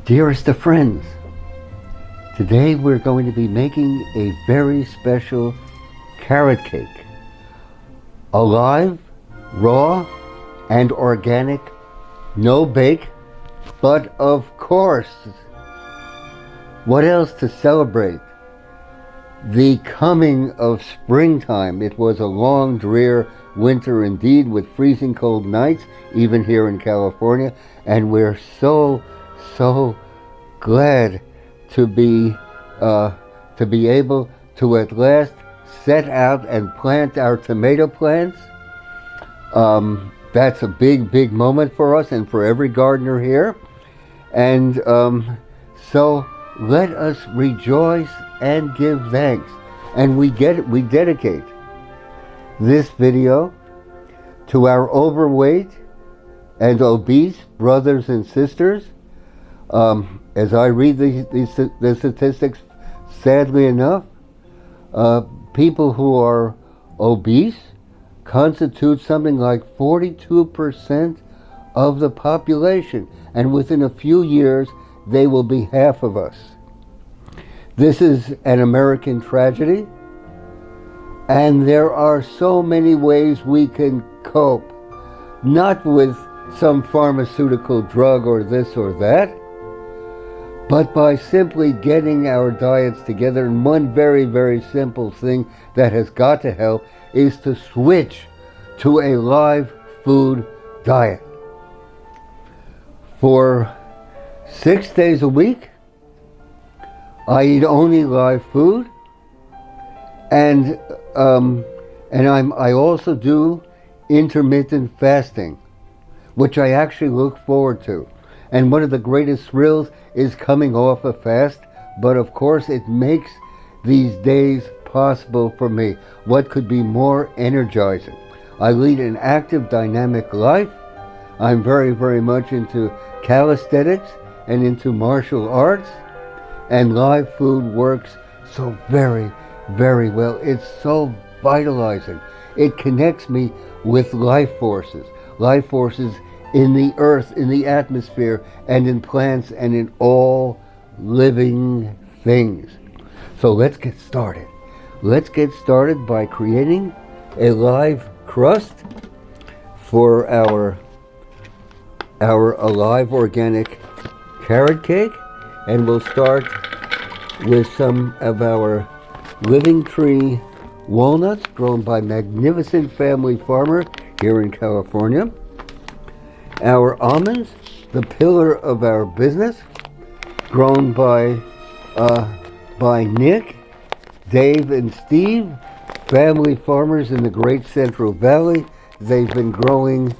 Dearest of friends, today we're going to be making a very special carrot cake. Alive, raw, and organic, no bake, but of course, what else to celebrate? The coming of springtime. It was a long, drear winter indeed, with freezing cold nights, even here in California, and we're so glad to be able to at last set out and plant our tomato plants. That's a big moment for us and for every gardener here. And so let us rejoice and give thanks. And we dedicate this video to our overweight and obese brothers and sisters. As I read the statistics, sadly enough, people who are obese constitute something like 42% of the population, and within a few years they will be half of us. This is an American tragedy, and there are so many ways we can cope, not with some pharmaceutical drug or this or that, but by simply getting our diets together. And one very simple thing that has got to help is to switch to a live food diet. For 6 days a week, I eat only live food, and I also do intermittent fasting, which I actually look forward to. And one of the greatest thrills is coming off a fast, but of course it makes these days possible for me. What could be more energizing? I lead an active, dynamic life. I'm very much into calisthenics and into martial arts, and live food works so very well. It's so vitalizing. It connects me with life forces in the earth, in the atmosphere, and in plants, and in all living things. So let's get started. Let's get started by creating a live crust for our alive organic carrot cake, and we'll start with some of our Living Tree walnuts grown by magnificent family farmer here in California. Our almonds, the pillar of our business, grown by Nick, Dave, and Steve, family farmers in the Great Central Valley. They've been growing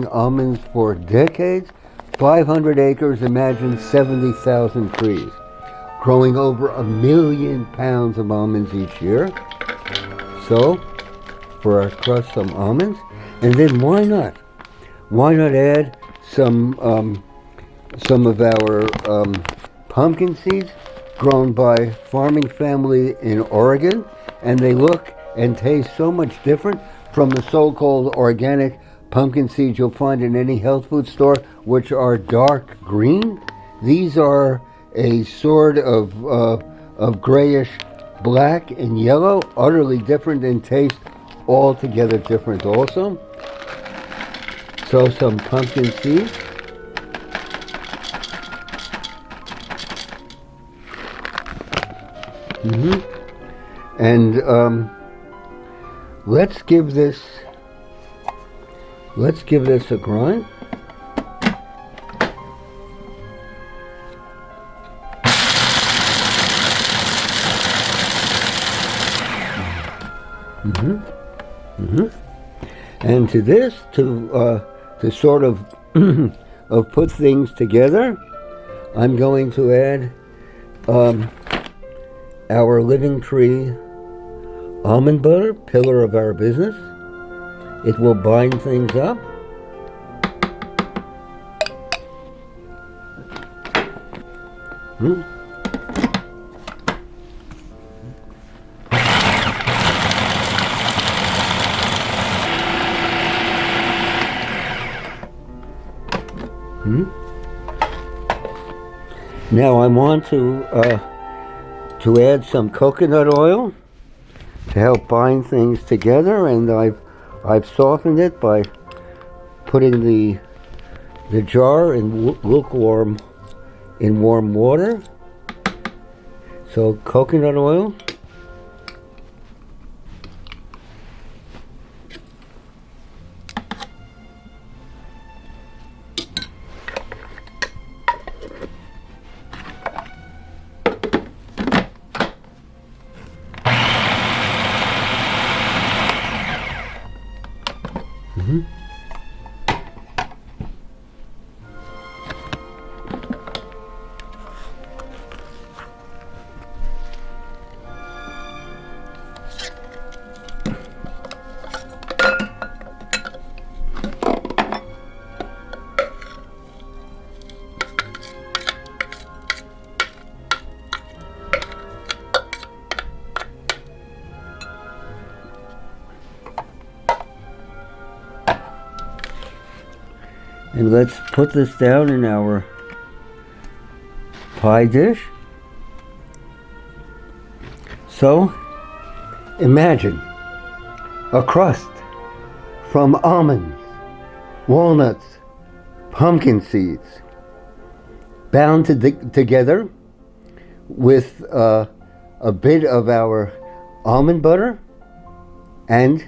almonds for decades. 500 acres, imagine 70,000 trees, growing over 1 million pounds of almonds each year. So, for our crust, some almonds. And then why not? Why not add some of our pumpkin seeds grown by farming family in Oregon, and they look and taste so much different from the so-called organic pumpkin seeds you'll find in any health food store, which are dark green. These are a sort of grayish black and yellow, utterly different in taste, altogether different also. So some pumpkin seeds. And let's give this a grind. And to this, to sort of put things together, I'm going to add our Living Tree almond butter, pillar of our business. It will bind things up. Now I want to add some coconut oil to help bind things together, and I've softened it by putting the jar in lukewarm warm water. So coconut oil. And let's put this down in our pie dish. So, imagine a crust from almonds, walnuts, pumpkin seeds, bound together with a bit of our almond butter and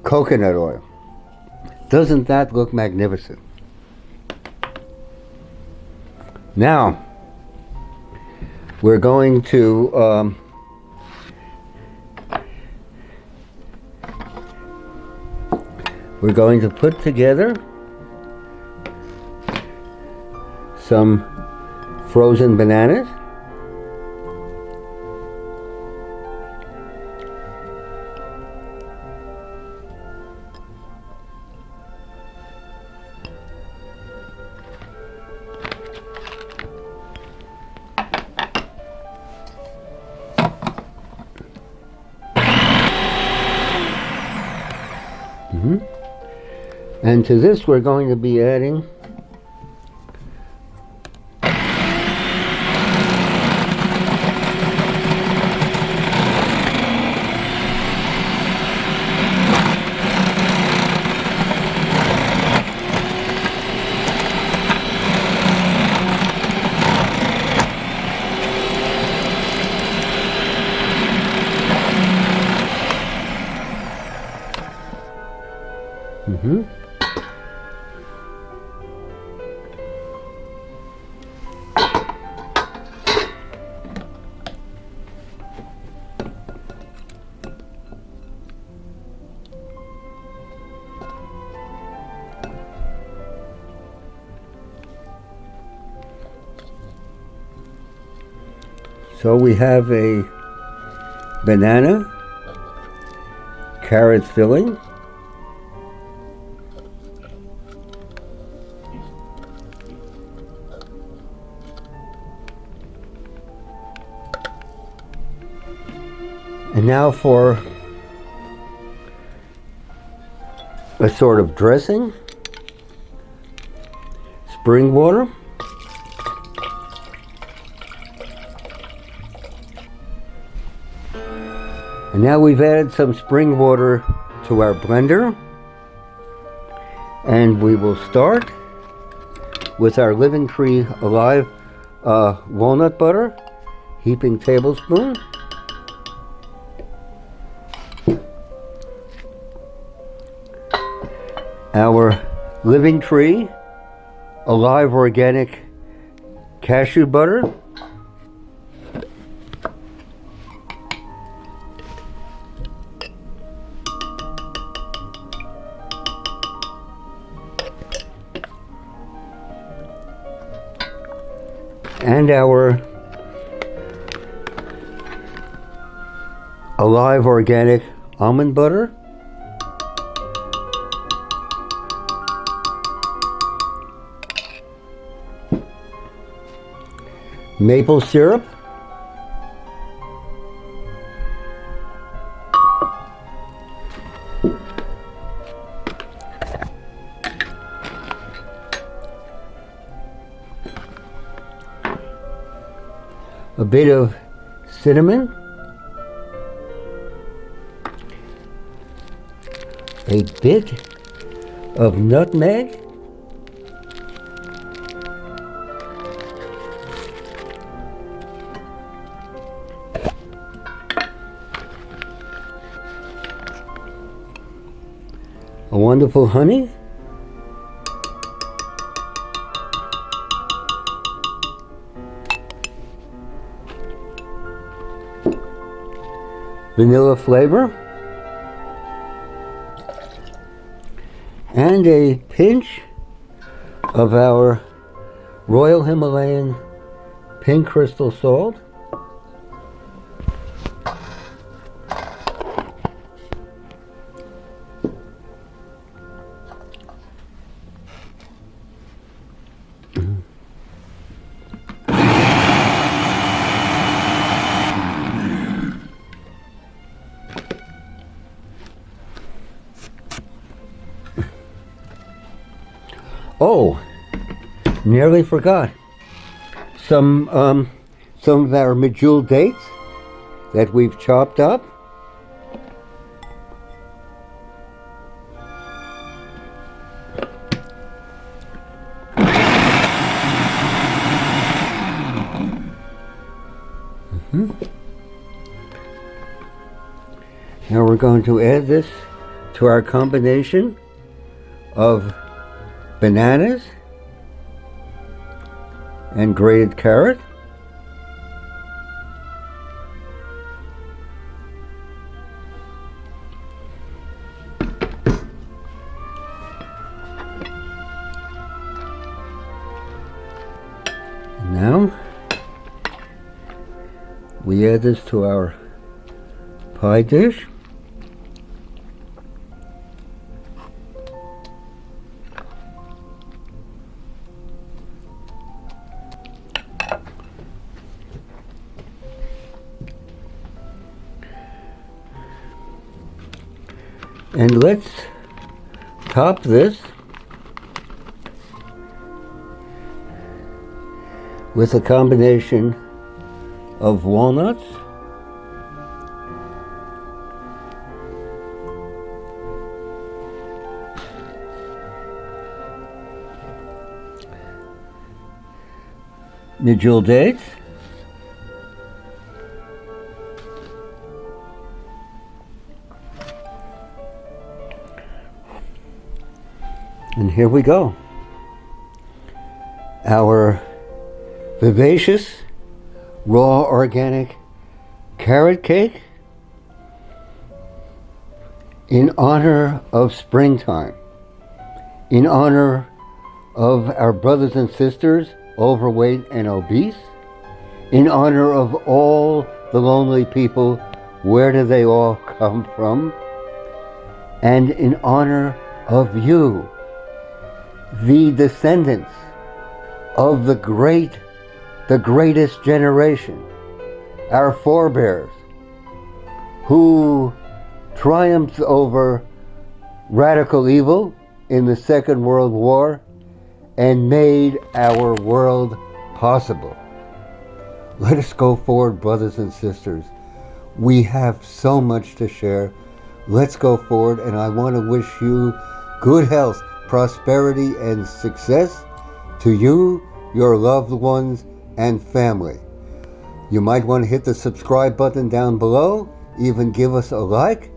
coconut oil. Doesn't that look magnificent? Now, we're going to put together some frozen bananas. And to this we're going to be adding So we have a banana, carrot filling, and now for a sort of dressing, spring water, and now we've added some spring water to our blender, and we will start with our Living Tree Alive walnut butter, heaping tablespoon. Our Living Tree Alive organic cashew butter, and our Alive organic almond butter, maple syrup, a bit of cinnamon, a bit of nutmeg, a wonderful honey, vanilla flavor, and a pinch of our Royal Himalayan pink crystal salt. Oh, nearly forgot. Some of our medjool dates that we've chopped up. Now we're going to add this to our combination of bananas and grated carrot. And now we add this to our pie dish. And let's top this with a combination of walnuts, medjool dates, and here we go. Our vivacious, raw, organic carrot cake in honor of springtime, in honor of our brothers and sisters, overweight and obese, in honor of all the lonely people, where do they all come from, and in honor of you, the descendants of the greatest generation, our forebears, who triumphed over radical evil in the Second World War and made our world possible. Let us go forward, brothers and sisters. We have so much to share. Let's go forward, and I want to wish you good health, prosperity, and success to you, your loved ones, and family. You might want to hit the subscribe button down below, even give us a like.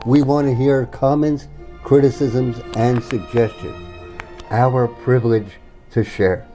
We want to hear comments, criticisms, and suggestions. Our privilege to share.